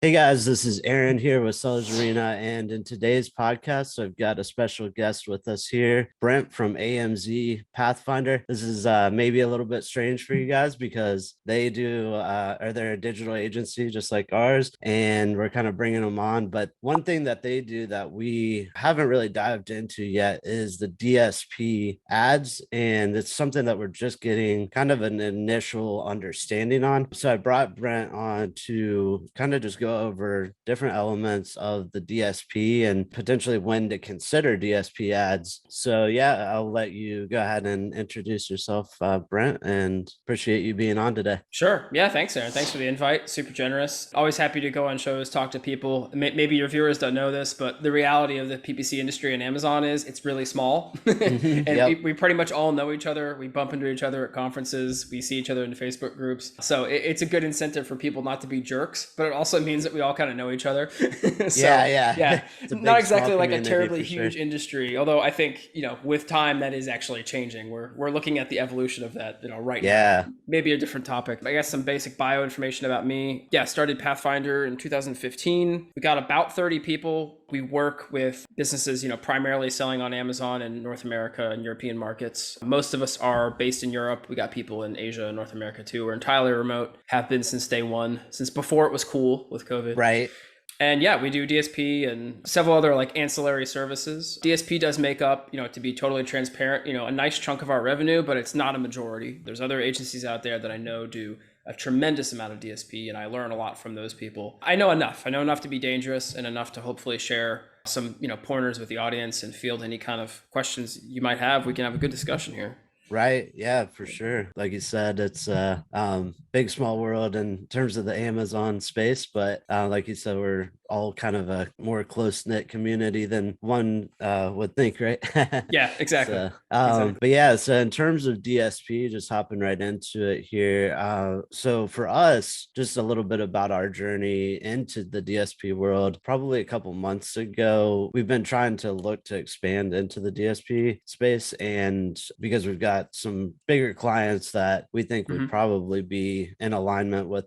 Hey guys, this is Aaron here with Sellers Arena, and in today's podcast, I've got a special guest with us here, Brent from AmzPathfinder. This is maybe a little bit strange for you guys because they they're a digital agency just like ours, and we're kind of bringing them on. But one thing that they do that we haven't really dived into yet is the DSP ads, and it's something that we're just getting kind of an initial understanding on. So I brought Brent on to kind of just go over different elements of the DSP and potentially when to consider DSP ads. So yeah, I'll let you go ahead and introduce yourself, Brent, and appreciate you being on today. Sure. Yeah. Thanks, Aaron. Thanks for the invite. Super generous. Always happy to go on shows, talk to people. Maybe your viewers don't know this, but the reality of the PPC industry and Amazon is it's really small. And Yep. we pretty much all know each other. We bump into each other at conferences. We see each other in Facebook groups. So it's a good incentive for people not to be jerks, but it also means that we all kind of know each other. So, yeah. Not exactly like a terribly huge industry, although I think, with time that is actually changing. We're looking at the evolution of that, right now. Maybe a different topic. I guess some basic bio information about me. Yeah, started Pathfinder in 2015. We got about 30 people. We work with businesses, primarily selling on Amazon in North America and European markets. Most of us are based in Europe. We got people in Asia and North America too. We're entirely remote, have been since day one, since before it was cool with COVID. Right. And yeah, we do DSP and several other like ancillary services. DSP does make up, to be totally transparent, a nice chunk of our revenue, but it's not a majority. There's other agencies out there that I know do a tremendous amount of DSP, and I learn a lot from those people. I know enough to be dangerous and enough to hopefully share some, pointers with the audience and field any kind of questions you might have. We can have a good discussion here. Right. Yeah, for sure. Like you said, it's a big, small world in terms of the Amazon space. But like you said, we're all kind of a more close knit community than one would think, right? Yeah, exactly. Exactly. But yeah, so in terms of DSP, just hopping right into it here. So for us, just a little bit about our journey into the DSP world. Probably a couple months ago, we've been trying to look to expand into the DSP space, and because we've got some bigger clients that we think would probably be in alignment with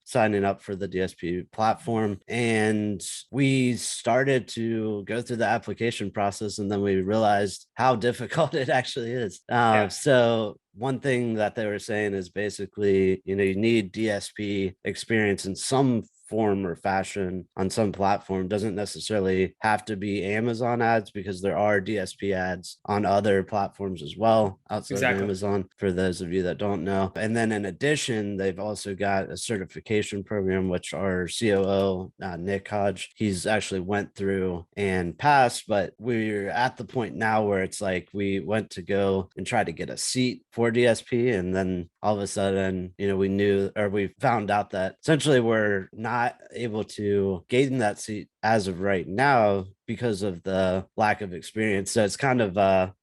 signing up for the DSP platform. And we started to go through the application process, and then we realized how difficult it actually is. So one thing that they were saying is basically, you need DSP experience in some form or fashion on some platform. Doesn't necessarily have to be Amazon ads, because there are DSP ads on other platforms as well outside of Amazon, for those of you that don't know. And then in addition, they've also got a certification program, which our COO, Nick Hodge, he's actually went through and passed. But we're at the point now where it's like we went to go and try to get a seat for DSP, and then all of a sudden, we found out that essentially we're not able to gain that seat as of right now because of the lack of experience. So it's kind of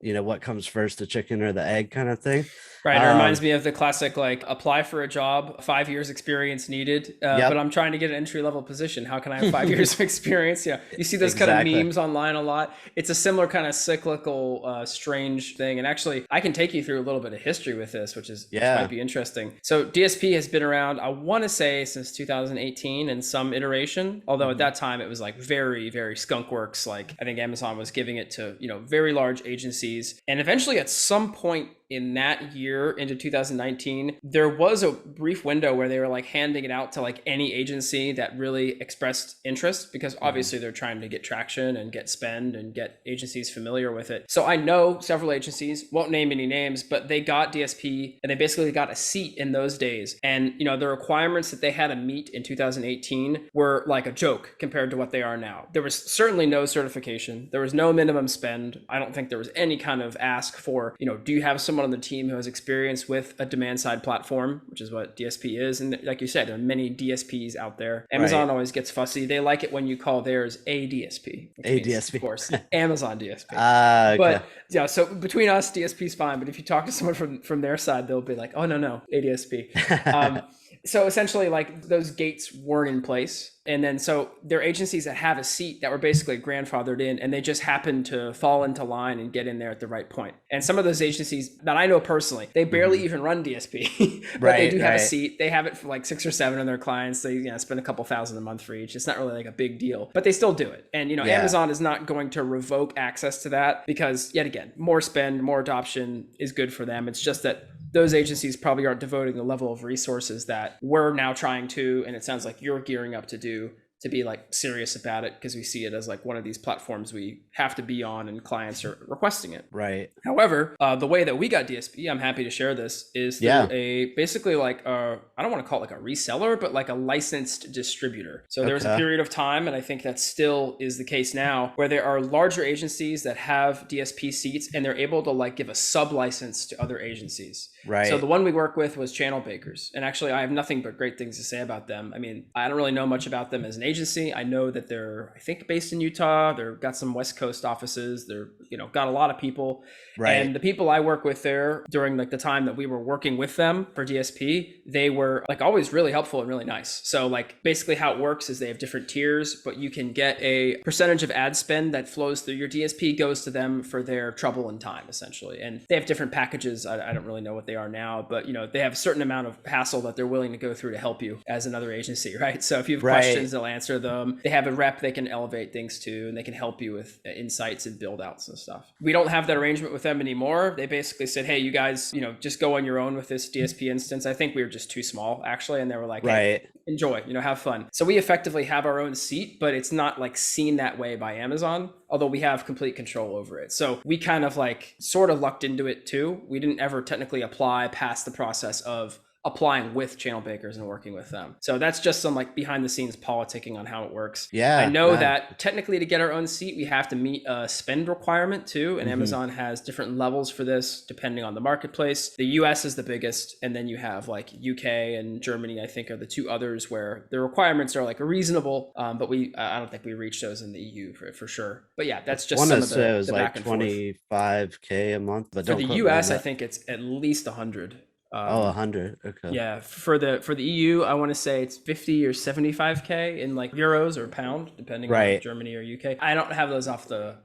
what comes first, the chicken or the egg kind of thing. Right. It reminds me of the classic, like, apply for a job, 5 years experience needed, but I'm trying to get an entry-level position. How can I have 5 years of experience? You see those kind of memes online a lot. It's a similar kind of cyclical, strange thing. And actually, I can take you through a little bit of history with this, which might be interesting. So DSP has been around, I want to say, since 2018 in some iteration, although at that time it was like very, very skunkworks. Like, I think Amazon was giving it to, very large agencies. And eventually at some point in that year into 2019, there was a brief window where they were like handing it out to like any agency that really expressed interest, because obviously they're trying to get traction and get spend and get agencies familiar with it. So I know several agencies, won't name any names, but they got DSP and they basically got a seat in those days. And, the requirements that they had to meet in 2018 were like a joke compared to what they are now. There was certainly no certification. There was no minimum spend. I don't think there was any kind of ask for, do you have someone on the team who has experience with a demand side platform, which is what DSP is. And like you said, there are many DSPs out there. Amazon always gets fussy. They like it when you call theirs a DSP. Means, of course, Amazon DSP. Okay. But yeah, so between us, DSP is fine. But if you talk to someone from their side, they'll be like, oh, no, a DSP. So essentially, like, those gates weren't in place. And then so there are agencies that have a seat that were basically grandfathered in, and they just happen to fall into line and get in there at the right point. And some of those agencies that I know personally, they barely even run DSP, but they do have a seat. They have it for like 6 or 7 of their clients. They spend a couple $1,000 a month for each. It's not really like a big deal, but they still do it. And Amazon is not going to revoke access to that, because yet again, more spend, more adoption is good for them. It's just that those agencies probably aren't devoting the level of resources that we're now trying to, and it sounds like you're gearing up to do, to be like serious about it, because we see it as like one of these platforms we have to be on and clients are requesting it. Right. However, the way that we got DSP, I'm happy to share this, is through a basically like I don't want to call it like a reseller, but like a licensed distributor. So there's a period of time, and I think that still is the case now, where there are larger agencies that have DSP seats and they're able to like give a sub license to other agencies. Right. So the one we work with was Channel Bakers. And actually, I have nothing but great things to say about them. I mean, I don't really know much about them as an agency. I know that they're, I think, based in Utah. They've got some West Coast offices. They're, got a lot of people. Right. And the people I work with there during like the time that we were working with them for DSP, they were like always really helpful and really nice. So like basically how it works is they have different tiers, but you can get a percentage of ad spend that flows through your DSP, goes to them for their trouble and time, essentially. And they have different packages. I don't really know what they are now, but they have a certain amount of hassle that they're willing to go through to help you as another agency, right? So if you have questions, they'll answer them. They have a rep they can elevate things to, and they can help you with insights and build outs and stuff. We don't have that arrangement with them anymore. They basically said, hey, you guys, just go on your own with this DSP instance. I think we were just too small, actually. And they were like, hey, enjoy, have fun. So we effectively have our own seat, but it's not like seen that way by Amazon, although we have complete control over it. So we kind of like sort of lucked into it too. We didn't ever technically apply past the process of applying with Channel Bakers and working with them. So that's just some like behind the scenes politicking on how it works. Yeah, I know that technically to get our own seat, we have to meet a spend requirement too. And Amazon has different levels for this depending on the marketplace. The US is the biggest. And then you have like UK and Germany, I think, are the two others where the requirements are like reasonable. But I don't think we reach those in the EU for sure. But yeah, that's just some of the, it was like 25K a month. But for the US, I think it's at least 100. 100. Okay. Yeah, for the EU, I want to say it's 50 or 75K in like euros or pound, depending on Germany or UK. I don't have those off the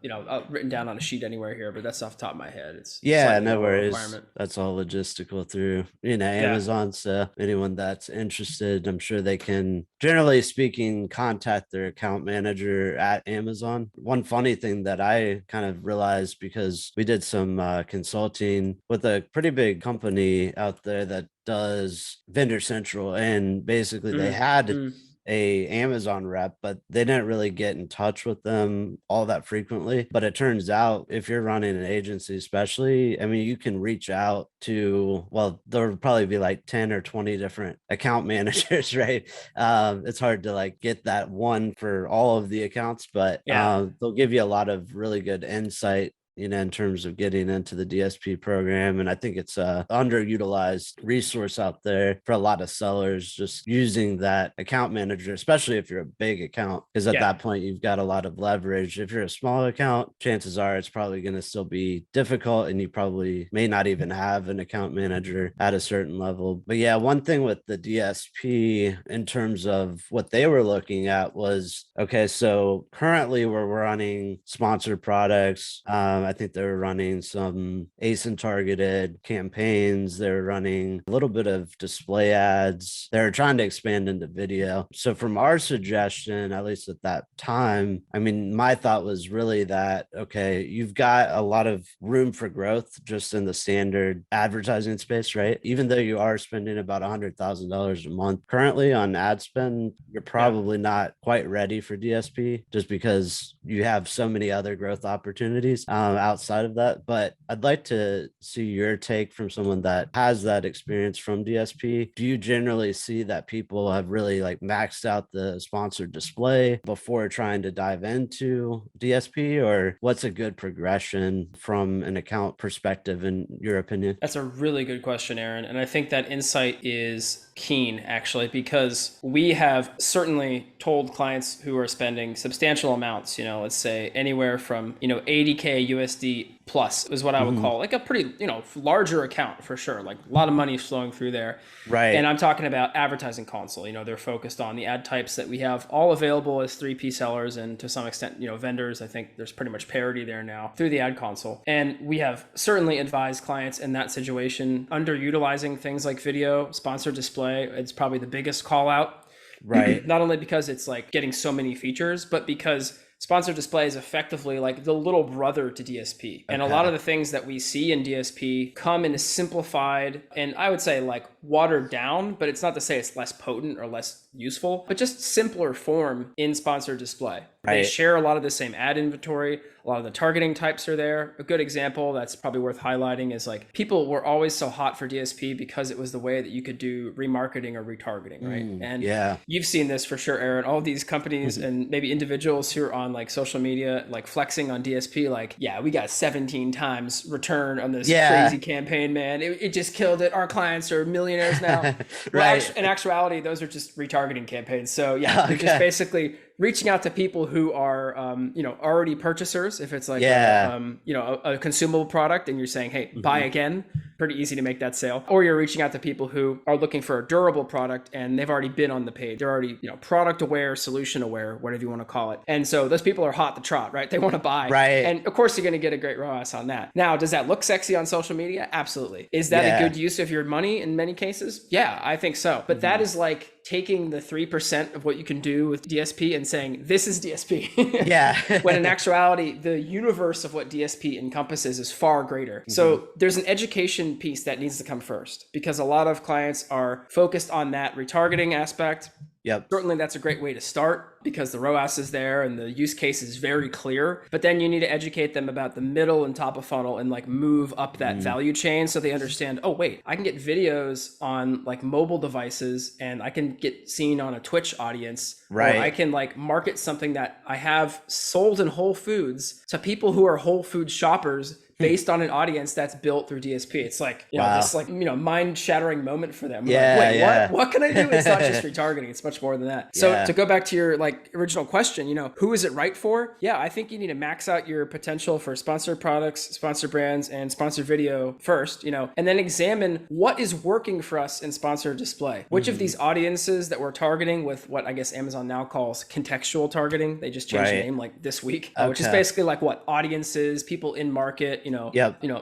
written down on a sheet anywhere here, but that's off the top of my head. It's no worries. That's all logistical through Amazon. So anyone that's interested, I'm sure they can, generally speaking, contact their account manager at Amazon. One funny thing that I kind of realized, because we did some consulting with a pretty big company out there that does Vendor Central, and basically they had a Amazon rep, but they didn't really get in touch with them all that frequently. But it turns out if you're running an agency, especially, I mean, you can reach out to, well, there'll probably be like 10 or 20 different account managers, right? It's hard to like get that one for all of the accounts, but they'll give you a lot of really good insight in terms of getting into the DSP program. And I think it's a underutilized resource out there for a lot of sellers, just using that account manager, especially if you're a big account, because at that point you've got a lot of leverage. If you're a small account, chances are it's probably going to still be difficult, and you probably may not even have an account manager at a certain level. But yeah, one thing with the DSP in terms of what they were looking at was, okay, so currently we're running sponsored products. I think they're running some ASIN targeted campaigns. They're running a little bit of display ads. They're trying to expand into video. So from our suggestion, at least at that time, I mean, my thought was really that, okay, you've got a lot of room for growth just in the standard advertising space, right? Even though you are spending about $100,000 a month currently on ad spend, you're probably not quite ready for DSP just because you have so many other growth opportunities outside of that. But I'd like to see your take from someone that has that experience from DSP. Do you generally see that people have really like maxed out the sponsored display before trying to dive into DSP, or what's a good progression from an account perspective in your opinion? That's a really good question, Aaron. And I think that insight is keen, actually, because we have certainly told clients who are spending substantial amounts, let's say anywhere from, 80K USD plus is what I would call like a pretty, larger account for sure. Like a lot of money flowing through there. Right. And I'm talking about advertising console. They're focused on the ad types that we have all available as 3P sellers, and to some extent, vendors. I think there's pretty much parity there now through the ad console. And we have certainly advised clients in that situation, underutilizing things like video, sponsored display. It's probably the biggest call out. Right. Not only because it's like getting so many features, but because sponsored display is effectively like the little brother to DSP. And a lot of the things that we see in DSP come in a simplified, and I would say like watered down, but it's not to say it's less potent or less useful, but just simpler form in sponsored display. Right. They share a lot of the same ad inventory. A lot of the targeting types are there. A good example that's probably worth highlighting is like people were always so hot for DSP because it was the way that you could do remarketing or retargeting, right? And you've seen this for sure, Aaron. All these companies and maybe individuals who are on like social media, like flexing on DSP, like, yeah, we got 17 times return on this crazy campaign, man. It just killed it. Our clients are millionaires now. Well, in actuality, those are just retargeting campaigns. So yeah, you're just basically reaching out to people who are, already purchasers. If it's like, a consumable product and you're saying, hey, buy again, pretty easy to make that sale. Or you're reaching out to people who are looking for a durable product and they've already been on the page. They're already, product aware, solution aware, whatever you want to call it. And so those people are hot to trot, right? They want to buy. Right. And of course, you're going to get a great ROAS on that. Now, does that look sexy on social media? Absolutely. Is that a good use of your money in many cases? Yeah, I think so. But that is like taking the 3% of what you can do with DSP and saying, this is DSP. When in actuality, the universe of what DSP encompasses is far greater. So there's an education piece that needs to come first, because a lot of clients are focused on that retargeting aspect. Yep. Certainly that's a great way to start because the ROAS is there and the use case is very clear. But then you need to educate them about the middle and top of funnel and like move up that value chain so they understand, oh, wait, I can get videos on like mobile devices and I can get seen on a Twitch audience. Right. Or I can like market something that I have sold in Whole Foods to people who are Whole Foods shoppers based on an audience that's built through DSP. It's like, this like, mind shattering moment for them. Like, what can I do? It's not just retargeting. It's much more than that. So to go back to your like original question, who is it right for? Yeah, I think you need to max out your potential for sponsored products, sponsored brands, and sponsored video first, and then examine what is working for us in sponsored display. Which of these audiences that we're targeting with what I guess Amazon now calls contextual targeting, they just changed the name like this week, which is basically like what audiences, people in market,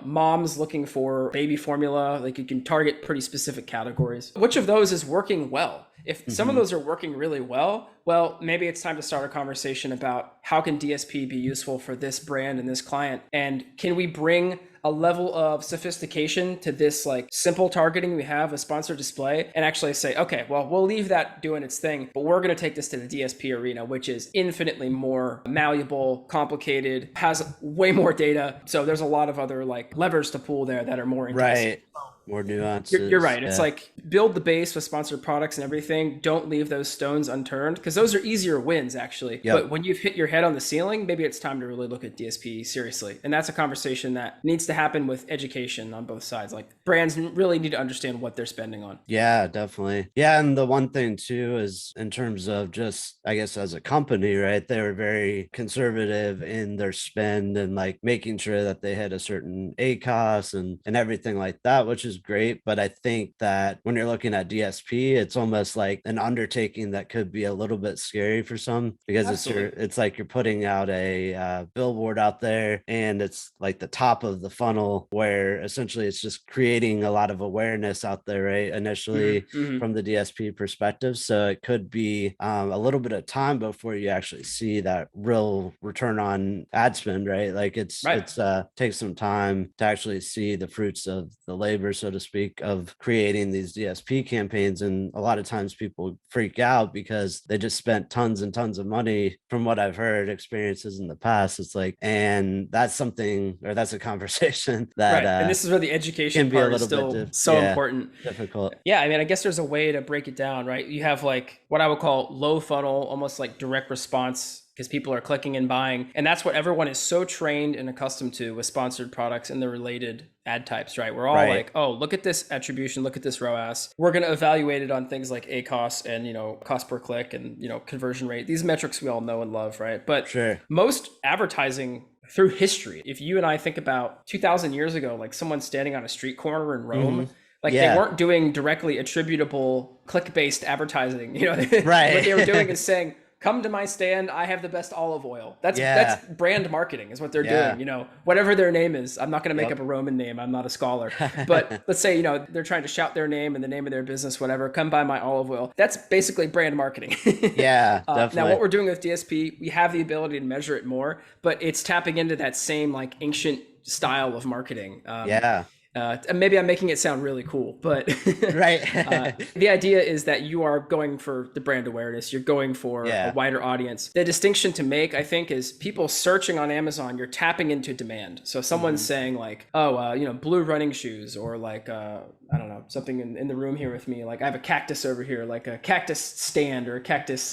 moms looking for baby formula, like you can target pretty specific categories. Which of those is working well? If some of those are working really well, maybe it's time to start a conversation about how can DSP be useful for this brand and this client? And can we bring a level of sophistication to this like simple targeting we have, a sponsored display, and actually say, okay, well, we'll leave that doing its thing, but we're going to take this to the DSP arena, which is infinitely more malleable, complicated, has way more data. So there's a lot of other like levers to pull there that are more interesting. Right. More nuances. You're right. It's like build the base with sponsored products and everything. Don't leave those stones unturned because those are easier wins actually. But when you've hit your head on the ceiling, maybe it's time to really look at DSP seriously. And that's a conversation that needs to happen with education on both sides. Like brands really need to understand what they're spending on. Yeah, definitely. Yeah. And the one thing too is in terms of just, I guess as a company, right, they were very conservative in their spend and like making sure that they had a certain ACOS and everything like that, which is great. But I think that when you're looking at DSP, it's almost like an undertaking that could be a little bit scary for some because it's like you're putting out a billboard out there and it's like the top of the funnel where essentially it's just creating a lot of awareness out there, right? Initially from the DSP perspective. So it could be a little bit of time before you actually see that real return on ad spend, right? Like it's takes some time to actually see the fruits of the labor, so to speak, of creating these DSP campaigns. And a lot of times people freak out because they just spent tons and tons of money. From what I've heard, experiences in the past, it's like, and that's something, or that's a conversation that and this is where the education part is still so important. Difficult. Yeah, I mean, I guess there's a way to break it down, right? You have like what I would call low funnel, almost like direct response, because people are clicking and buying. And that's what everyone is so trained and accustomed to with sponsored products and the related ad types, right? We're all like, oh, look at this attribution, look at this ROAS. We're going to evaluate it on things like ACOS and, cost per click and, conversion rate. These metrics we all know and love, right? But most advertising through history. If you and I think about 2000 years ago, like someone standing on a street corner in Rome, like they weren't doing directly attributable click-based advertising. You know, right. What they were doing is saying, come to my stand, I have the best olive oil. That's brand marketing is what they're doing, you know, whatever their name is. I'm not going to make up a Roman name. I'm not a scholar, but let's say, you know, they're trying to shout their name and the name of their business, whatever, come buy my olive oil. That's basically brand marketing. Definitely. Now what we're doing with DSP, we have the ability to measure it more, but it's tapping into that same like ancient style of marketing. Maybe I'm making it sound really cool, but the idea is that you are going for the brand awareness. You're going for a wider audience. The distinction to make, I think, is people searching on Amazon, you're tapping into demand. So someone's saying like, you know, blue running shoes, or like, I don't know, something in the room here with me. Like I have a cactus over here, like a cactus stand or a cactus,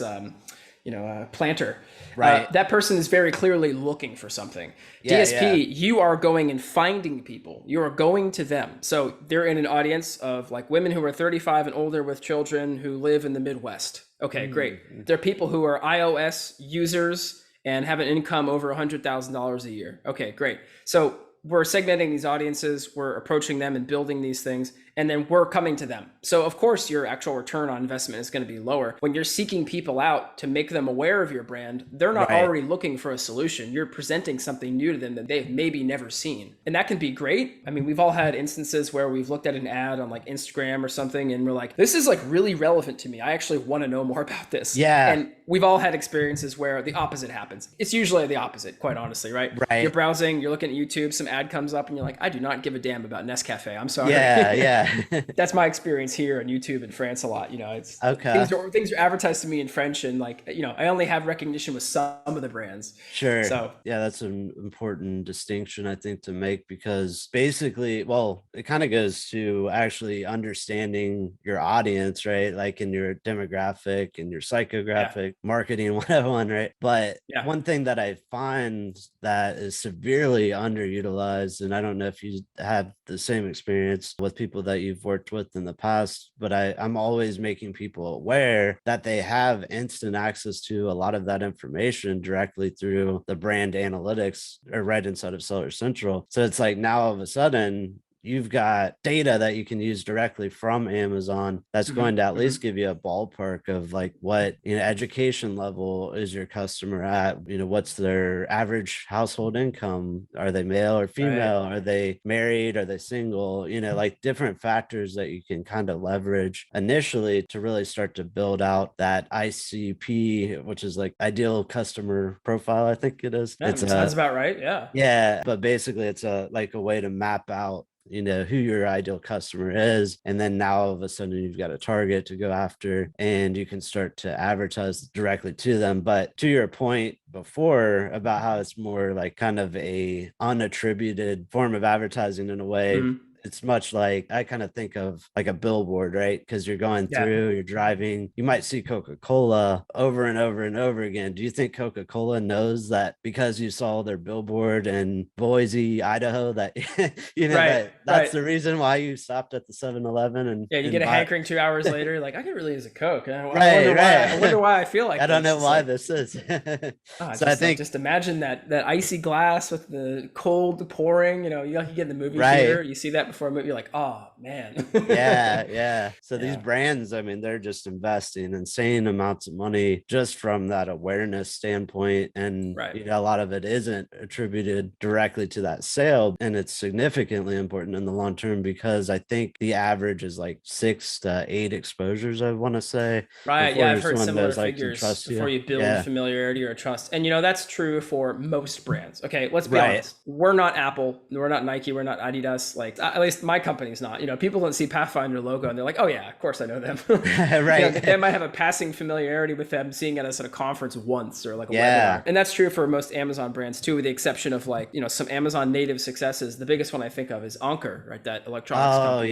planter. Right. That person is very clearly looking for something. DSP, you are going and finding people. You are going to them. So they're in an audience of like women who are 35 and older with children who live in the Midwest. Okay, great. They're people who are iOS users and have an income over $100,000 a year. Okay, great. So we're segmenting these audiences, we're approaching them and building these things, and then we're coming to them. So of course your actual return on investment is going to be lower. When you're seeking people out to make them aware of your brand, they're not already looking for a solution. You're presenting something new to them that they've maybe never seen. And that can be great. I mean, we've all had instances where we've looked at an ad on like Instagram or something and we're like, this is like really relevant to me. I actually want to know more about this. And we've all had experiences where the opposite happens. It's usually the opposite, quite honestly, right? You're browsing, you're looking at YouTube, some ad comes up and you're like, I do not give a damn about Nescafe. I'm sorry. That's my experience here on YouTube in France a lot. You know, it's things are advertised to me in French, and like, you know, I only have recognition with some of the brands. So that's an important distinction, I think, to make, because basically, well, it kind of goes to actually understanding your audience, right? Like in your demographic and your psychographic marketing 101, right? But one thing that I find that is severely underutilized, and I don't know if you have the same experience with people that you've worked with in the past, but I'm always making people aware that they have instant access to a lot of that information directly through the brand analytics or right inside of Seller Central. So it's like now all of a sudden you've got data that you can use directly from Amazon that's going to at least give you a ballpark of like what, you know, education level is your customer at, you know, what's their average household income, are they male or female, are they married, are they single, you know, like different factors that you can kind of leverage initially to really start to build out that ICP, which is like ideal customer profile, I think it is. Sounds about right. But basically it's a way to map out, you know, who your ideal customer is. And then now all of a sudden you've got a target to go after and you can start to advertise directly to them. But to your point before about how it's more like kind of a unattributed form of advertising in a way, it's much like, I kind of think of like a billboard, right? Because you're going through, you're driving, you might see Coca-Cola over and over and over again. Do you think Coca-Cola knows that because you saw their billboard in Boise, Idaho, that, you know, that's the reason why you stopped at the 7-Eleven? And you get a hankering 2 hours later, you're like, I could really use a Coke. I wonder why I feel like I don't know why this is. I think just imagine that icy glass with the cold pouring, you know, you get in the movie theater, you see that before a movie, you're like, oh man. So these brands, I mean, they're just investing insane amounts of money just from that awareness standpoint. And you know, a lot of it isn't attributed directly to that sale. And it's significantly important in the long term because I think the average is like 6 to 8 exposures, I want to say. I've heard similar figures before you build familiarity or trust. And you know, that's true for most brands. Okay, let's be honest. We're not Apple, we're not Nike, we're not Adidas. Like, at least my company's not. You know, people don't see Pathfinder logo and they're like, oh yeah, of course I know them. You know, they might have a passing familiarity with them seeing us at a conference once or like a webinar. And that's true for most Amazon brands too, with the exception of like, you know, some Amazon native successes. The biggest one I think of is Anker, right? That electronics company.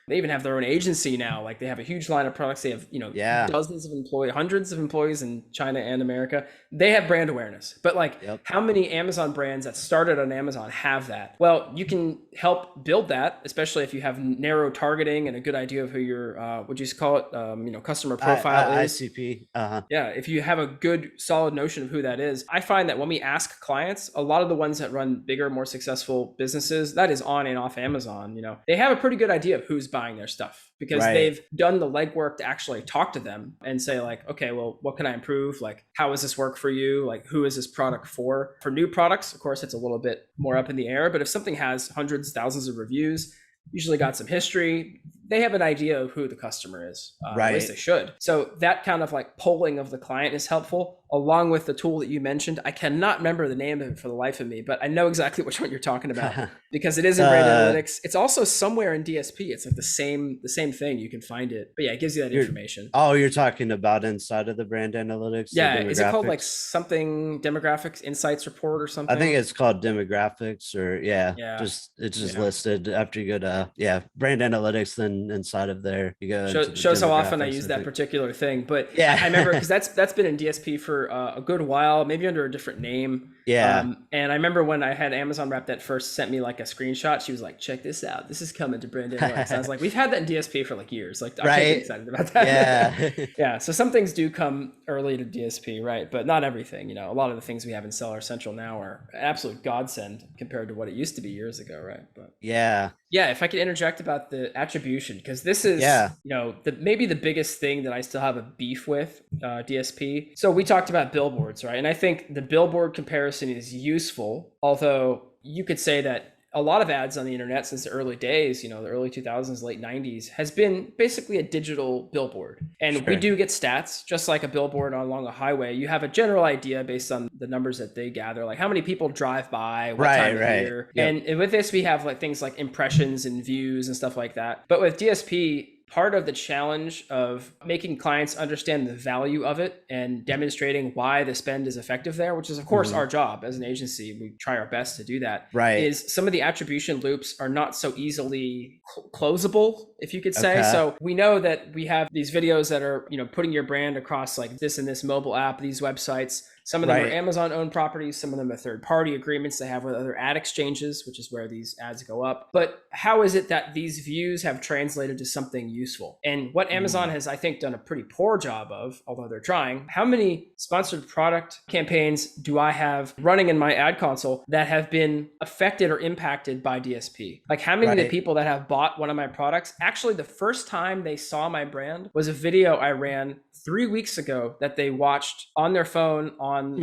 They even have their own agency now. Like they have a huge line of products. They have, you know, dozens of employees, hundreds of employees in China and America. They have brand awareness. But like how many Amazon brands that started on Amazon have that? Well, you can help build that that, especially if you have narrow targeting and a good idea of who your, what you call it, customer profile is. ICP. Yeah, if you have a good solid notion of who that is, I find that when we ask clients, a lot of the ones that run bigger, more successful businesses, that is on and off Amazon, they have a pretty good idea of who's buying their stuff because they've done the legwork to actually talk to them and say like, okay, well, what can I improve? Like, how does this work for you? Like, who is this product for? For new products, of course, it's a little bit more up in the air, but if something has hundreds, thousands of reviews, usually got some history, they have an idea of who the customer is. At least they should. So that kind of like polling of the client is helpful, along with the tool that you mentioned. I cannot remember the name of it for the life of me, but I know exactly which one you're talking about because it is in Brand Analytics. It's also somewhere in DSP. It's like the same thing. You can find it. But yeah, it gives you that information. Oh, you're talking about inside of the Brand Analytics? Yeah. Is it called like something demographics insights report or something? I think it's called demographics or it's just listed after you go to Brand Analytics. Then inside of there you go shows how often I use that particular thing, but I remember because that's been in DSP for a good while, maybe under a different name. And I remember when I had Amazon rep that first sent me like a screenshot, she was like, check this out, this is coming to Brand Analytics. I was like, we've had that in DSP for like years, like I'm getting excited about that. So some things do come early to DSP, right? But not everything. A lot of the things we have in Seller Central now are an absolute godsend compared to what it used to be years ago, right? But if I could interject about the attribution, because this is, maybe the biggest thing that I still have a beef with DSP. So we talked about billboards, right? And I think the billboard comparison is useful, although you could say that a lot of ads on the internet since the early days, the early 2000s, late 90s, has been basically a digital billboard. And we do get stats, just like a billboard along a highway. You have a general idea based on the numbers that they gather, like how many people drive by, what time of year. Yep. And with this, we have like things like impressions and views and stuff like that. But with DSP, part of the challenge of making clients understand the value of it and demonstrating why the spend is effective there, which is of course our job as an agency, we try our best to do that, is some of the attribution loops are not so easily closable, if you could say. So we know that we have these videos that are, putting your brand across like this and this mobile app, these websites. Some of them are Amazon-owned properties. Some of them are third-party agreements they have with other ad exchanges, which is where these ads go up. But how is it that these views have translated to something useful? And what Amazon has, I think, done a pretty poor job of, although they're trying, how many sponsored product campaigns do I have running in my ad console that have been affected or impacted by DSP? Like how many of the people that have bought one of my products, actually the first time they saw my brand was a video I ran 3 weeks ago that they watched on their phone on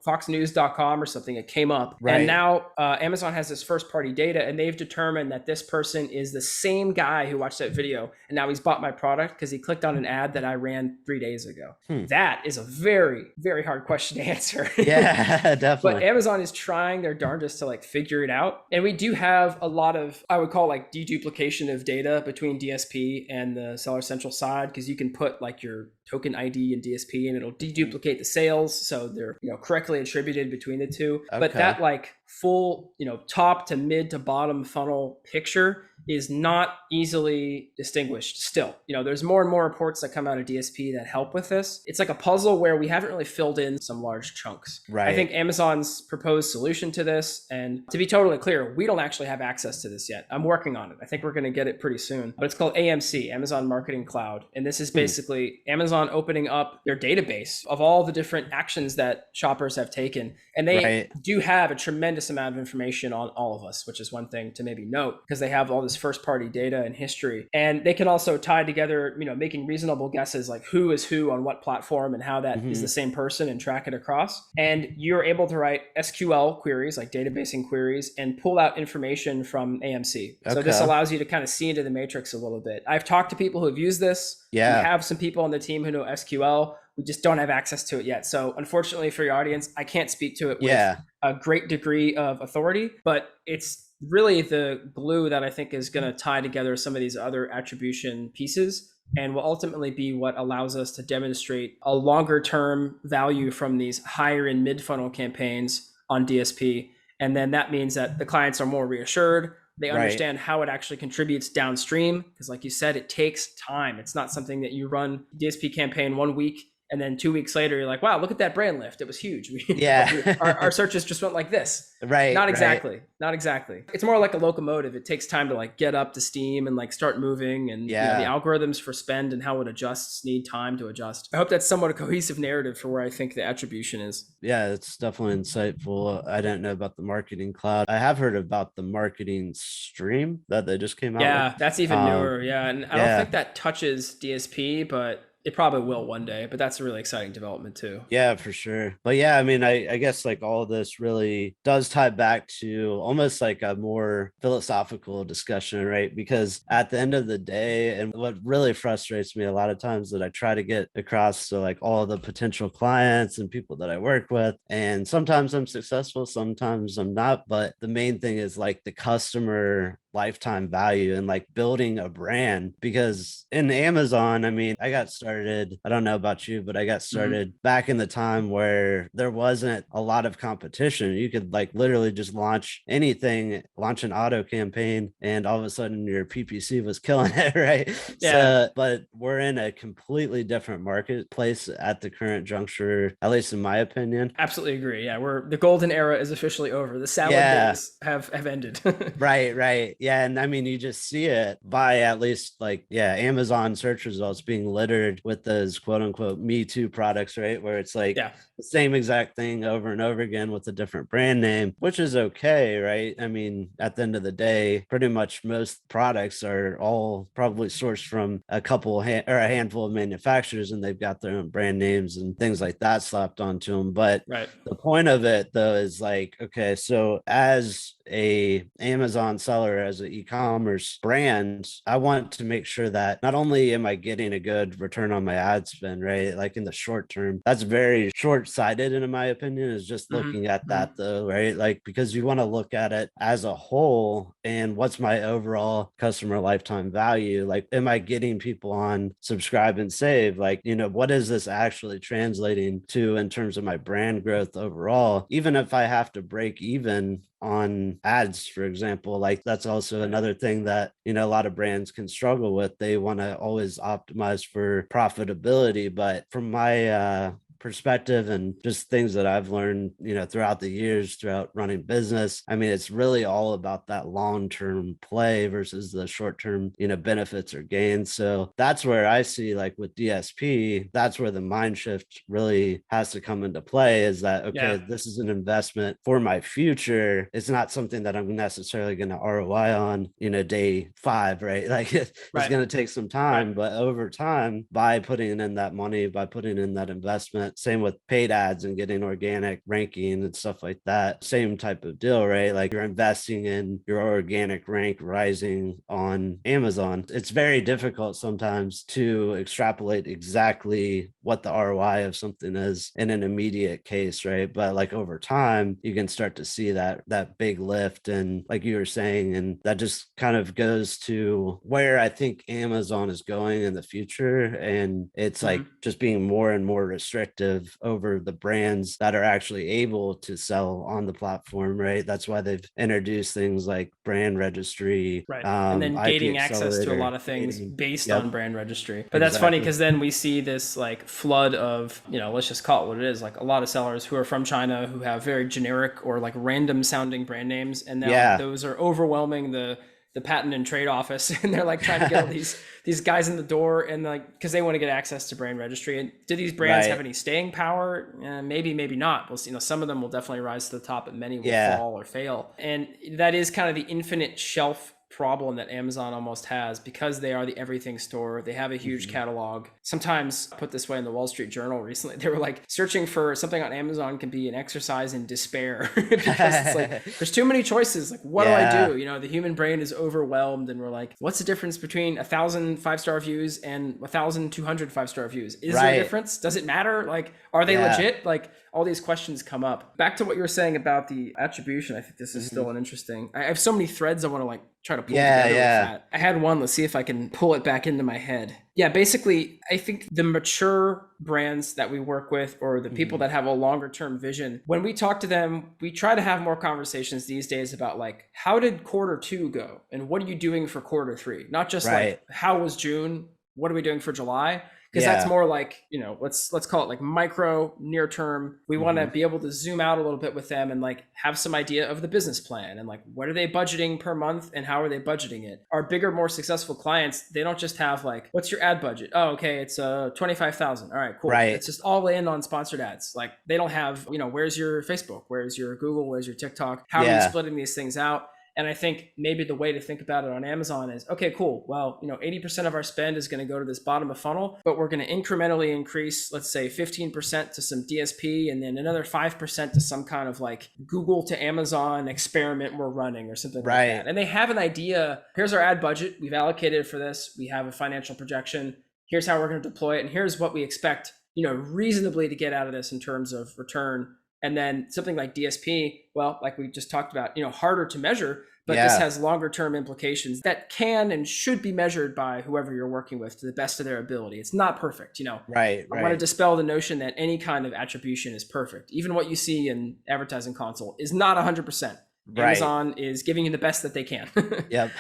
foxnews.com or something. It came up. And now Amazon has this first party data and they've determined that this person is the same guy who watched that video and now he's bought my product because he clicked on an ad that I ran 3 days ago. That is a very, very hard question to answer. Definitely. But Amazon is trying their darndest to like figure it out. And we do have a lot of, I would call like deduplication of data between DSP and the Seller Central side, because you can put like your token ID in DSP and it'll deduplicate the sales. So they're, correctly attributed between the two. But that like full, top to mid to bottom funnel picture is not easily distinguished still. There's more and more reports that come out of DSP that help with this. It's like a puzzle where we haven't really filled in some large chunks. I think Amazon's proposed solution to this, and to be totally clear, we don't actually have access to this yet. I'm working on it. I think we're going to get it pretty soon, but it's called AMC, Amazon Marketing Cloud. And this is basically Amazon opening up their database of all the different actions that shoppers have taken. And they do have a tremendous amount of information on all of us, which is one thing to maybe note, because they have all this first party data and history. And they can also tie together, making reasonable guesses like who is who on what platform and how that is the same person and track it across. And you're able to write SQL queries, like databasing queries, and pull out information from AMC. So this allows you to kind of see into the matrix a little bit. I've talked to people who have used this. We have some people on the team who know SQL. We just don't have access to it yet. So unfortunately for your audience, I can't speak to it with a great degree of authority, but it's really the glue that I think is going to tie together some of these other attribution pieces and will ultimately be what allows us to demonstrate a longer term value from these higher and mid funnel campaigns on DSP. And then that means that the clients are more reassured. They understand how it actually contributes downstream. Because like you said, it takes time. It's not something that you run DSP campaign 1 week And then 2 weeks later, you're like, wow, look at that brand lift. It was huge. Yeah. our searches just went like this. Right. Not exactly. Not exactly. It's more like a locomotive. It takes time to like get up to steam and like start moving. And you know, the algorithms for spend and how it adjusts need time to adjust. I hope that's somewhat a cohesive narrative for where I think the attribution is. Yeah, it's definitely insightful. I didn't know about the marketing cloud. I have heard about the marketing stream that they just came out with. Yeah, that's even newer. Yeah. And I don't think that touches DSP, but it probably will one day, but that's a really exciting development too. Yeah, for sure. But yeah, I mean, I guess like all of this really does tie back to almost like a more philosophical discussion, right? Because at the end of the day, and what really frustrates me a lot of times that I try to get across to like all the potential clients and people that I work with, and sometimes I'm successful, sometimes I'm not. But the main thing is like the customer lifetime value and like building a brand. Because in Amazon, I mean, I got started, I don't know about you, but I got started back in the time where there wasn't a lot of competition. You could like literally just launch anything, launch an auto campaign, and all of a sudden your PPC was killing it, right? Yeah. So, but we're in a completely different marketplace at the current juncture, at least in my opinion. Absolutely agree. Yeah, the golden era is officially over. The salad days have ended. Right. Yeah. And I mean, you just see it by at least like, Amazon search results being littered with those quote unquote Me Too products, right? Where it's like the same exact thing over and over again with a different brand name, which is okay, right? I mean, at the end of the day, pretty much most products are all probably sourced from a couple or a handful of manufacturers, and they've got their own brand names and things like that slapped onto them. But the point of it though is like, okay, so as a Amazon seller, as an e-commerce brand, I want to make sure that not only am I getting a good return on my ad spend, right? Like in the short term, that's very short-sighted in my opinion, is just looking at that though, right? Like, because you want to look at it as a whole and what's my overall customer lifetime value? Like, am I getting people on subscribe and save? Like, you know, what is this actually translating to in terms of my brand growth overall? Even if I have to break even on ads, for example, like that's also another thing that, you know, a lot of brands can struggle with. They want to always optimize for profitability. But from my perspective and just things that I've learned, you know, throughout the years, throughout running business, I mean, it's really all about that long-term play versus the short-term, you know, benefits or gains. So that's where I see, like with DSP, that's where the mind shift really has to come into play, is that, okay, this is an investment for my future. It's not something that I'm necessarily going to ROI on, you know, day 5, right? Like it's going to take some time, but over time, by putting in that money, by putting in that investment, same with paid ads and getting organic ranking and stuff like that, same type of deal, right? Like you're investing in your organic rank rising on Amazon. It's very difficult sometimes to extrapolate exactly what the ROI of something is in an immediate case, right? But like over time, you can start to see that big lift. And like you were saying, and that just kind of goes to where I think Amazon is going in the future. And it's like just being more and more restrictive over the brands that are actually able to sell on the platform, right? That's why they've introduced things like brand registry, and then gating access to a lot of things based on brand registry. But that's funny, because then we see this like flood of, you know, let's just call it what it is, like a lot of sellers who are from China who have very generic or like random sounding brand names, and now those are overwhelming the patent and trade office, and they're like trying to get all these guys in the door, and like, because they want to get access to brand registry. And do these brands have any staying power? Maybe not. We'll see. You know, some of them will definitely rise to the top, but many will fall or fail. And that is kind of the infinite shelf problem that Amazon almost has, because they are the everything store. They have a huge catalog. Sometimes, put this way, in the Wall Street Journal recently, they were like, searching for something on Amazon can be an exercise in despair because it's like there's too many choices. Like, what do I do? You know, the human brain is overwhelmed, and we're like, what's the difference between 1,000 5-star views and 1,200 5-star views? Is there a difference? Does it matter? Like, are they legit? Like, all these questions come up. Back to what you were saying about the attribution, I think this is still an interesting. I have so many threads I want to like try to pull together with that. I had one. Let's see if I can pull it back into my head. Yeah, basically, I think the mature brands that we work with, or the people that have a longer term vision, when we talk to them, we try to have more conversations these days about like, how did Q2 go? And what are you doing for Q3? Not just like, how was June? What are we doing for July? because that's more like, let's call it like micro, near term. We want to be able to zoom out a little bit with them and like have some idea of the business plan and like what are they budgeting per month and how are they budgeting it. Our bigger, more successful clients, they don't just have like, what's your ad budget? Oh, okay, it's 25,000. All right, cool. Right. It's just all in on sponsored ads. Like they don't have, where's your Facebook? Where's your Google? Where's your TikTok? How are you splitting these things out? And I think maybe the way to think about it on Amazon is, okay, cool. Well, 80% of our spend is going to go to this bottom of funnel, but we're going to incrementally increase, let's say 15% to some DSP and then another 5% to some kind of like Google to Amazon experiment we're running or something like that. And they have an idea. Here's our ad budget. We've allocated for this. We have a financial projection. Here's how we're going to deploy it. And here's what we expect, reasonably to get out of this in terms of return. And then something like DSP, well, like we just talked about, harder to measure, but this has longer term implications that can and should be measured by whoever you're working with to the best of their ability. It's not perfect, Right. I want to dispel the notion that any kind of attribution is perfect. Even what you see in Advertising Console is not 100%. Amazon is giving you the best that they can. Yep.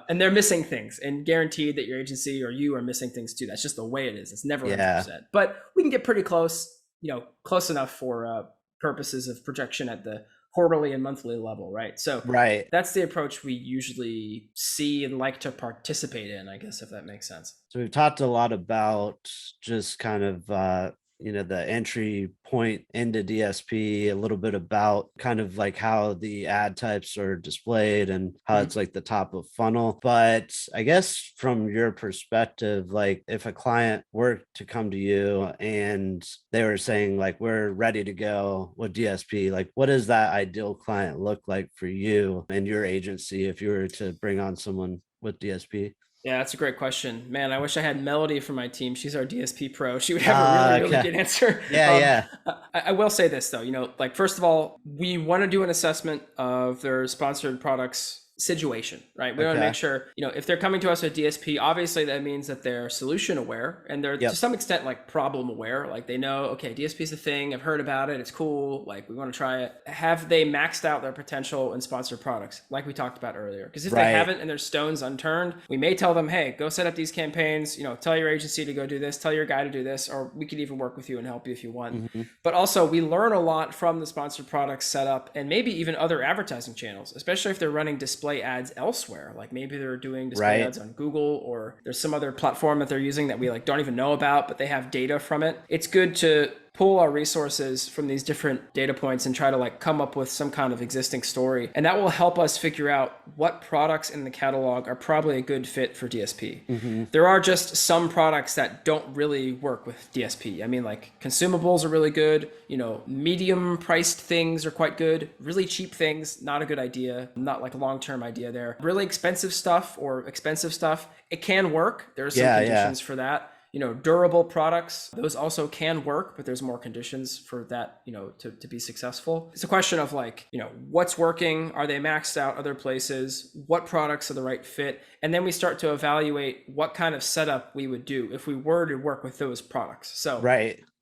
And they're missing things, and guaranteed that your agency or you are missing things too. That's just the way it is. It's never 100%. But we can get pretty close, close enough for purposes of projection at the quarterly and monthly level, right? So that's the approach we usually see and like to participate in, I guess, if that makes sense. So we've talked a lot about just kind of the entry point into DSP, a little bit about kind of like how the ad types are displayed and how it's like the top of funnel. But I guess from your perspective, like if a client were to come to you and they were saying like, we're ready to go with DSP, like what does that ideal client look like for you and your agency if you were to bring on someone with DSP? Yeah, that's a great question. Man, I wish I had Melody for my team. She's our DSP pro. She would have a really good answer. I will say this though, like first of all, we want to do an assessment of their sponsored products situation, right? We want to make sure, if they're coming to us with DSP, obviously that means that they're solution aware and they're to some extent like problem aware. Like they know, okay, DSP is a thing. I've heard about it. It's cool. Like we want to try it. Have they maxed out their potential in sponsored products? Like we talked about earlier. Because if they haven't and there's stones unturned, we may tell them, hey, go set up these campaigns, tell your agency to go do this, tell your guy to do this, or we could even work with you and help you if you want. But also we learn a lot from the sponsored products setup and maybe even other advertising channels, especially if they're running display ads elsewhere. Like maybe they're doing display ads on Google or there's some other platform that they're using that we like don't even know about, but they have data from it. It's good to pull our resources from these different data points and try to like come up with some kind of existing story. And that will help us figure out what products in the catalog are probably a good fit for DSP. There are just some products that don't really work with DSP. I mean, like consumables are really good, medium priced things are quite good. Really cheap things, not a good idea. Not like a long-term idea there. Really expensive stuff or expensive stuff, it can work. There are some conditions for that. Durable products, those also can work, but there's more conditions for that, to be successful. It's a question of like, what's working? Are they maxed out other places? What products are the right fit? And then we start to evaluate what kind of setup we would do if we were to work with those products. So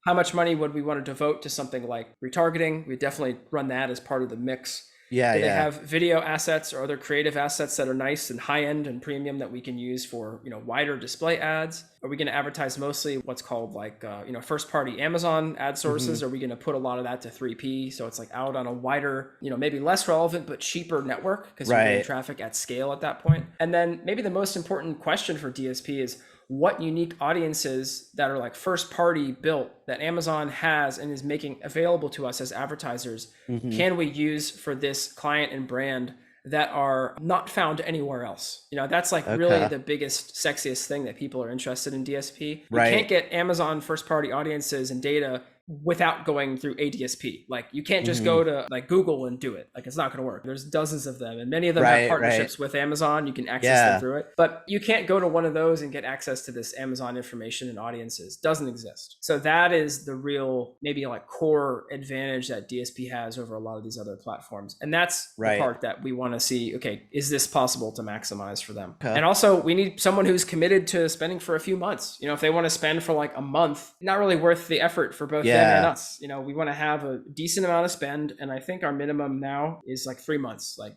how much money would we want to devote to something like retargeting? We definitely run that as part of the mix. Do they have video assets or other creative assets that are nice and high end and premium that we can use for, wider display ads? Are we going to advertise mostly what's called like, first party Amazon ad sources? Are we going to put a lot of that to 3P? So it's like out on a wider, maybe less relevant, but cheaper network because you're getting traffic at scale at that point. And then maybe the most important question for DSP is, what unique audiences that are like first party built that Amazon has and is making available to us as advertisers can we use for this client and brand that are not found anywhere else? That's like really the biggest, sexiest thing that people are interested in DSP. You can't get Amazon first party audiences and data without going through a DSP. Like you can't just go to like Google and do it. Like it's not going to work. There's dozens of them and many of them have partnerships with Amazon. You can access them through it, but you can't go to one of those and get access to this Amazon information and audiences. Doesn't exist. So that is the real, maybe like core advantage that DSP has over a lot of these other platforms. And that's the part that we want to see. Okay, is this possible to maximize for them? And also we need someone who's committed to spending for a few months. If they want to spend for like a month, not really worth the effort for both them and us. We want to have a decent amount of spend. And I think our minimum now is like 3 months, like,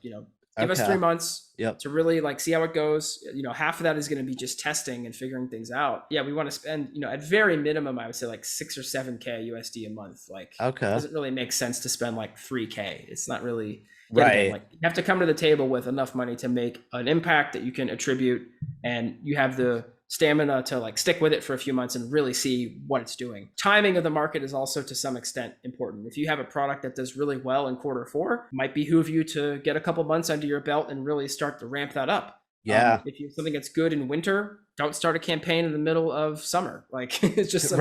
Give us 3 months Yep. to really like see how it goes. You know, half of that is going to be just testing and figuring things out. Yeah, we want to spend, you know, at very minimum, I would say like 6 or 7K USD a month. Like, it doesn't really make sense to spend like 3K. It's not really again, like you have to come to the table with enough money to make an impact that you can attribute, and you have the stamina to like stick with it for a few months and really see what it's doing. Timing of the market is also to some extent important. If you have a product that does really well in Q4, it might behoove you to get a couple months under your belt and really start to ramp that up. If you have something that's good in winter, don't start a campaign in the middle of summer. Like, it's just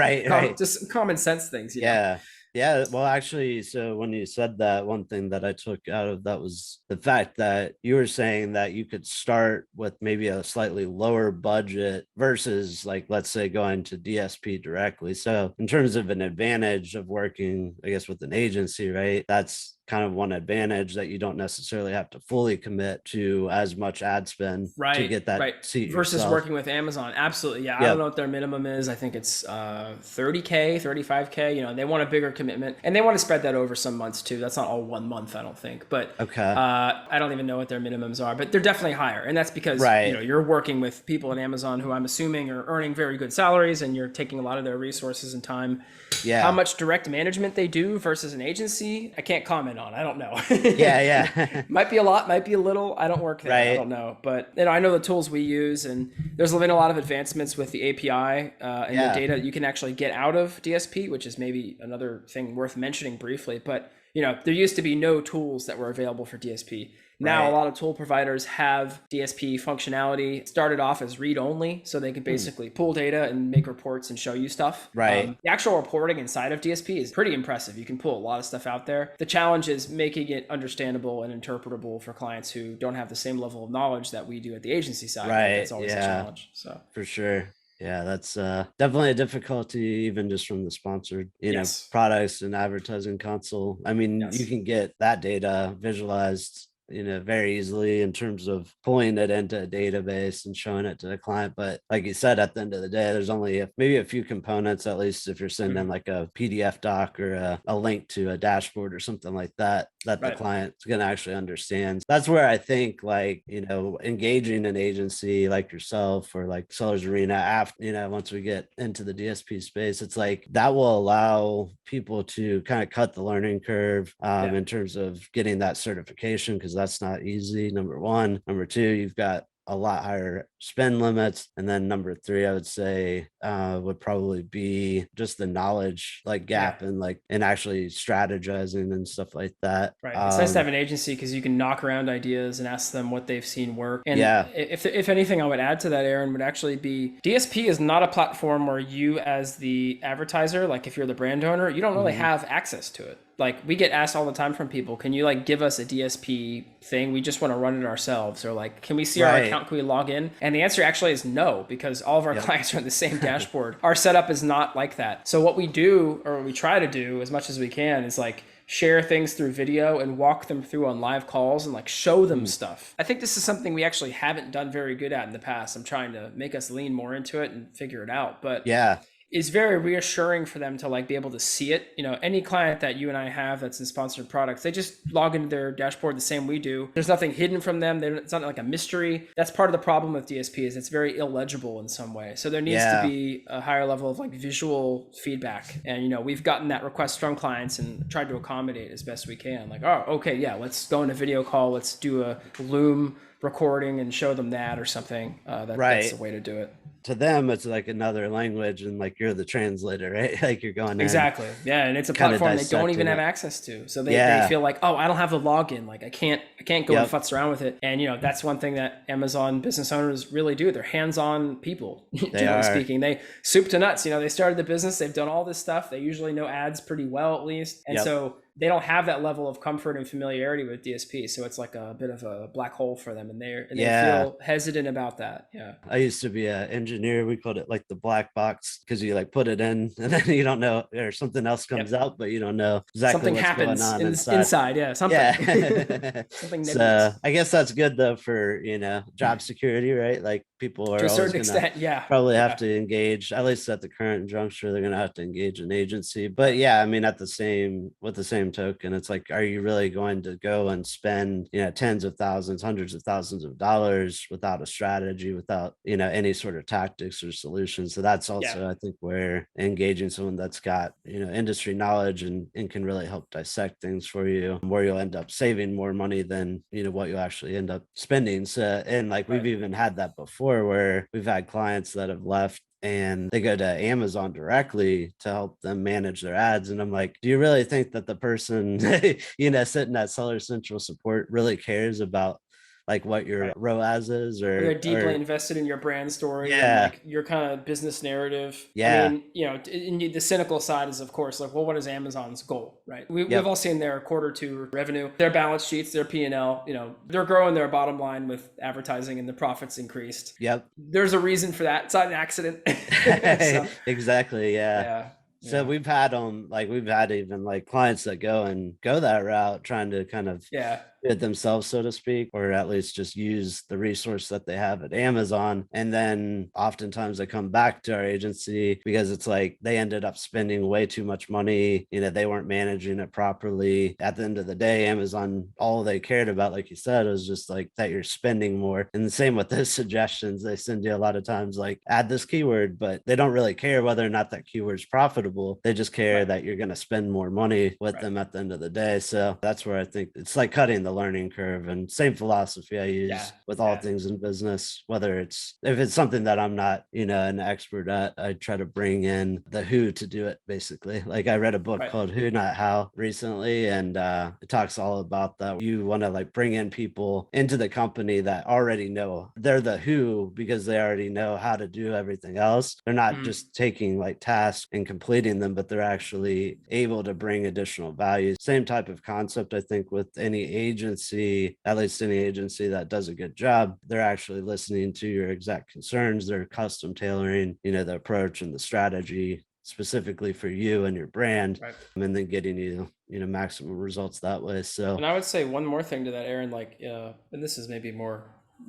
just common sense things. Yeah. Well, actually, so when you said that, one thing that I took out of that was the fact that you were saying that you could start with maybe a slightly lower budget versus, like, let's say going to DSP directly. So in terms of an advantage of working, I guess, with an agency, right? That's kind of one advantage, that you don't necessarily have to fully commit to as much ad spend to get that seat versus yourself. Working with Amazon. Absolutely. Yeah. I don't know what their minimum is. I think it's 30K, 35K. You know, they want a bigger commitment, and they want to spread that over some months too. That's not all 1 month, I don't think. But I don't even know what their minimums are, but they're definitely higher. And that's because you know, you're working with people at Amazon who I'm assuming are earning very good salaries, and you're taking a lot of their resources and time. How much direct management they do versus an agency, I can't comment on. I don't know. Might be a lot, might be a little. I don't work there. I don't know. But you know, I know the tools we use, and there's been a lot of advancements with the API and the data you can actually get out of DSP, which is maybe another thing worth mentioning briefly. But you know, there used to be no tools that were available for DSP. Now, a lot of tool providers have DSP functionality. It started off as read-only, so they could basically pull data and make reports and show you stuff. The actual reporting inside of DSP is pretty impressive. You can pull a lot of stuff out there. The challenge is making it understandable and interpretable for clients who don't have the same level of knowledge that we do at the agency side. That's always a challenge. So for sure. Yeah, that's definitely a difficulty, even just from the sponsored, you know, products and advertising console. I mean, you can get that data visualized, you know, very easily in terms of pulling it into a database and showing it to the client. But like you said, at the end of the day, there's only maybe a few components, at least if you're sending like a PDF doc or a link to a dashboard or something like that, that the client's going to actually understand. That's where I think, like, you know, engaging an agency like yourself or like Sellers Arena after, you know, once we get into the DSP space, it's like that will allow people to kind of cut the learning curve in terms of getting that certification, because that's not easy. Number one. Number two, you've got a lot higher spend limits. And then number three, I would say would probably be just the knowledge like gap and like actually strategizing and stuff like that. It's nice to have an agency because you can knock around ideas and ask them what they've seen work. And if anything I would add to that, Aaron, would actually be DSP is not a platform where you as the advertiser, like if you're the brand owner, you don't really have access to it. Like we get asked all the time from people, can you like give us a DSP thing? We just want to run it ourselves. Or like, can we see our account? Can we log in? And the answer actually is no, because all of our clients are in the same dashboard. Our setup is not like that. So what we do, or what we try to do as much as we can, is like share things through video and walk them through on live calls and like show them stuff. I think this is something we actually haven't done very good at in the past. I'm trying to make us lean more into it and figure it out. But is very reassuring for them to like be able to see it. You know, any client that you and I have that's in sponsored products, they just log into their dashboard the same we do. There's nothing hidden from them. It's not like a mystery. That's part of the problem with DSP is it's very illegible in some way. So there needs to be a higher level of like visual feedback. And, you know, we've gotten that request from clients and tried to accommodate as best we can. Like, oh, okay, yeah, let's go in a video call. Let's do a Loom recording and show them that or something. That's the way to do it. To them, it's like another language, and like you're the translator, right? Like you're going exactly, and it's a platform they don't even have access to, so they feel like, oh, I don't have the login, like I can't go and futz around with it. And you know, that's one thing that Amazon business owners really do. They're hands-on people, generally speaking. They soup to nuts. You know, they started the business, they've done all this stuff. They usually know ads pretty well, at least, and so they don't have that level of comfort and familiarity with DSP. So it's like a bit of a black hole for them. And they feel hesitant about that. Yeah. I used to be an engineer. We called it like the black box, because you like put it in and then you don't know, or something else comes out, but you don't know exactly something what's happens going on inside. Yeah. Something. Something negative. So I guess that's good though for, you know, job security, right? Like people are to a certain extent, probably have to engage, at least at the current juncture, they're going to have to engage an agency. But yeah, I mean, with the same same token, it's like, are you really going to go and spend, tens of thousands, hundreds of thousands of dollars without a strategy, without, any sort of tactics or solutions? So that's also, I think, where engaging someone that's got, industry knowledge and can really help dissect things for you, where you'll end up saving more money than, what you actually end up spending. So, and like, we've even had that before where we've had clients that have left and they go to Amazon directly to help them manage their ads. And I'm like, do you really think that the person, sitting at Seller Central support really cares about like what your ROAS is, or they're deeply invested in your brand story and like your kind of business narrative? I mean, the cynical side is, of course, like, well, what is Amazon's goal, right? We've all seen their Q2 revenue, their balance sheets, their P&L, they're growing their bottom line with advertising and the profits increased. There's a reason for that. It's not an accident. So, exactly. So we've had them, like, we've had even like clients that go that route, trying to kind of it themselves, so to speak, or at least just use the resource that they have at Amazon. And then oftentimes they come back to our agency because it's like they ended up spending way too much money. They weren't managing it properly. At the end of the day, Amazon, all they cared about, like you said, was just like that you're spending more. And the same with those suggestions. They send you a lot of times like, add this keyword, but they don't really care whether or not that keyword's profitable. They just care that you're going to spend more money with them at the end of the day. So that's where I think it's like cutting the learning curve, and same philosophy I use with all things in business, whether if it's something that I'm not, an expert at, I try to bring in the who to do it, basically. Like, I read a book called Who Not How recently, and it talks all about that. You want to like bring in people into the company that already know they're the who, because they already know how to do everything else. They're not just taking like tasks and completing them, but they're actually able to bring additional value. Same type of concept, I think, with any agency, at least any agency that does a good job. They're actually listening to your exact concerns. They're custom tailoring, the approach and the strategy specifically for you and your brand, and then getting you, maximum results that way. So, and I would say one more thing to that, Aaron, like, and this is maybe more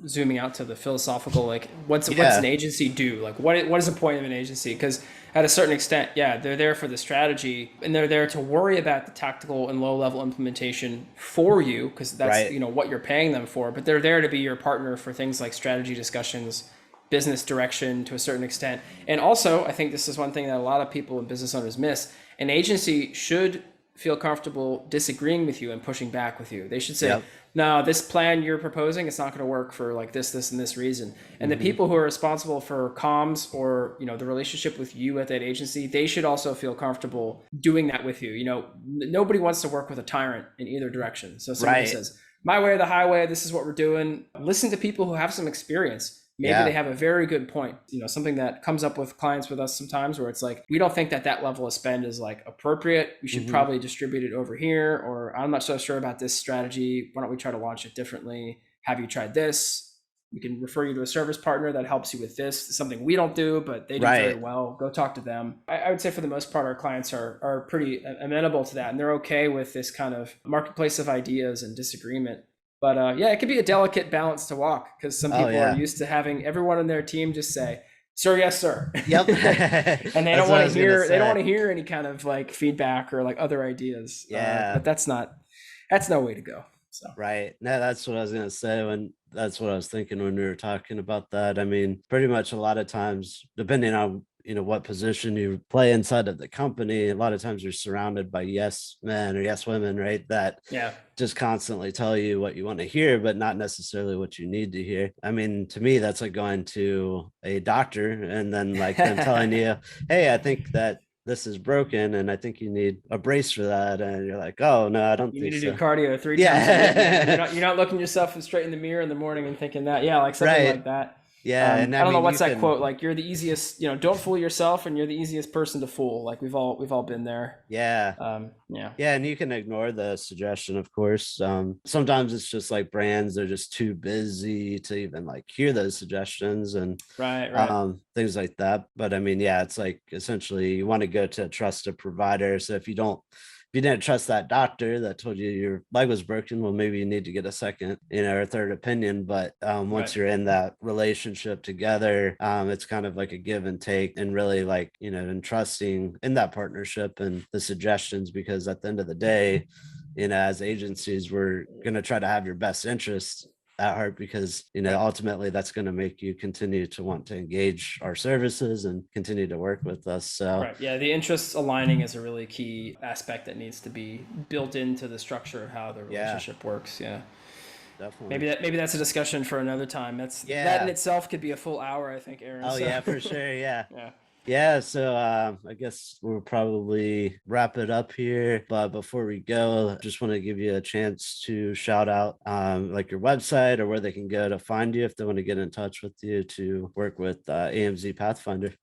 zooming out to the philosophical, like, what's an agency do? Like, what is the point of an agency? Because at a certain extent, they're there for the strategy, and they're there to worry about the tactical and low level implementation for you, because that's what you're paying them for. But they're there to be your partner for things like strategy discussions, business direction to a certain extent. And also, I think this is one thing that a lot of people and business owners miss. An agency should feel comfortable disagreeing with you and pushing back with you. They should say, no, this plan you're proposing, it's not going to work for like this, and this reason. And the people who are responsible for comms or, the relationship with you at that agency, they should also feel comfortable doing that with you. Nobody wants to work with a tyrant in either direction. So somebody says, my way or the highway, this is what we're doing. Listen to people who have some experience. Maybe they have a very good point. Something that comes up with clients with us sometimes, where it's like, we don't think that level of spend is like appropriate. We should probably distribute it over here, or I'm not so sure about this strategy. Why don't we try to launch it differently? Have you tried this? We can refer you to a service partner that helps you with this. It's something we don't do, but they do very well. Go talk to them. I would say for the most part, our clients are pretty amenable to that, and they're okay with this kind of marketplace of ideas and disagreement. But it could be a delicate balance to walk, because some people are used to having everyone on their team just say, sir, yes, sir. Yep. And they don't want to hear, any kind of like feedback or like other ideas. But that's no way to go. So. Right. No, that's what I was going to say. And that's what I was thinking when we were talking about that. I mean, pretty much a lot of times, depending on what position you play inside of the company, a lot of times you're surrounded by yes men or yes women, right? That just constantly tell you what you want to hear, but not necessarily what you need to hear. I mean, to me, that's like going to a doctor and then like them telling you, hey, I think that this is broken and I think you need a brace for that. And you're like, oh no, I don't think so. You need to do cardio 3 times a week. You're not looking yourself straight in the mirror in the morning and thinking that, like something like that. And I don't know what's that quote, like, you're the easiest, don't fool yourself, and you're the easiest person to fool. Like, we've all been there. And you can ignore the suggestion, of course. Sometimes it's just like brands, they're just too busy to even like hear those suggestions and things like that. But I mean, it's like essentially you want to go to a trusted provider. So if you didn't trust that doctor that told you your leg was broken, well, maybe you need to get a second, or third opinion. But once you're in that relationship together, it's kind of like a give and take, and really like, and trusting in that partnership and the suggestions, because at the end of the day, as agencies, we're going to try to have your best interests at heart, because ultimately that's going to make you continue to want to engage our services and continue to work with us. So yeah, the interests aligning is a really key aspect that needs to be built into the structure of how the relationship works. Definitely. Maybe that's a discussion for another time. That in itself could be a full hour, I think, Aaron. Yeah, for sure. So I guess we'll probably wrap it up here. But before we go, I just want to give you a chance to shout out like your website, or where they can go to find you if they want to get in touch with you to work with AmzPathfinder.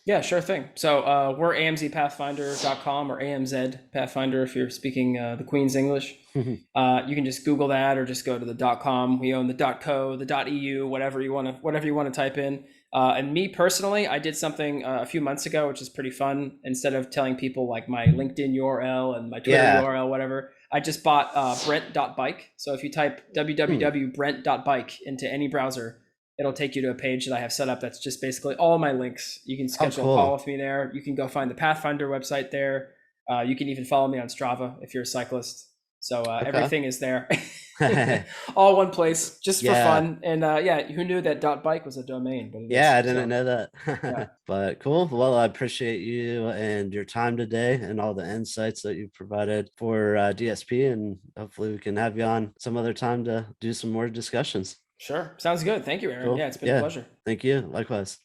Yeah, sure thing. So we're AmzPathfinder.com, or AmzPathfinder if you're speaking the Queen's English. You can just Google that, or just go to the .com. We own the .co, the .eu, whatever you want to type in. And me personally, I did something a few months ago, which is pretty fun. Instead of telling people like my LinkedIn URL and my Twitter URL, whatever, I just bought Brent.bike. So if you type www.brent.bike into any browser, it'll take you to a page that I have set up that's just basically all my links. You can schedule a call with me there. You can go find the Pathfinder website there. You can even follow me on Strava if you're a cyclist. So everything is there. All one place, just for fun. And who knew that .bike was a domain? But I didn't know that. But cool. Well, I appreciate you and your time today, and all the insights that you provided for DSP, and hopefully we can have you on some other time to do some more discussions. Sure. Sounds good. Thank you, Aaron. Cool. Yeah, it's been a pleasure. Thank you. Likewise.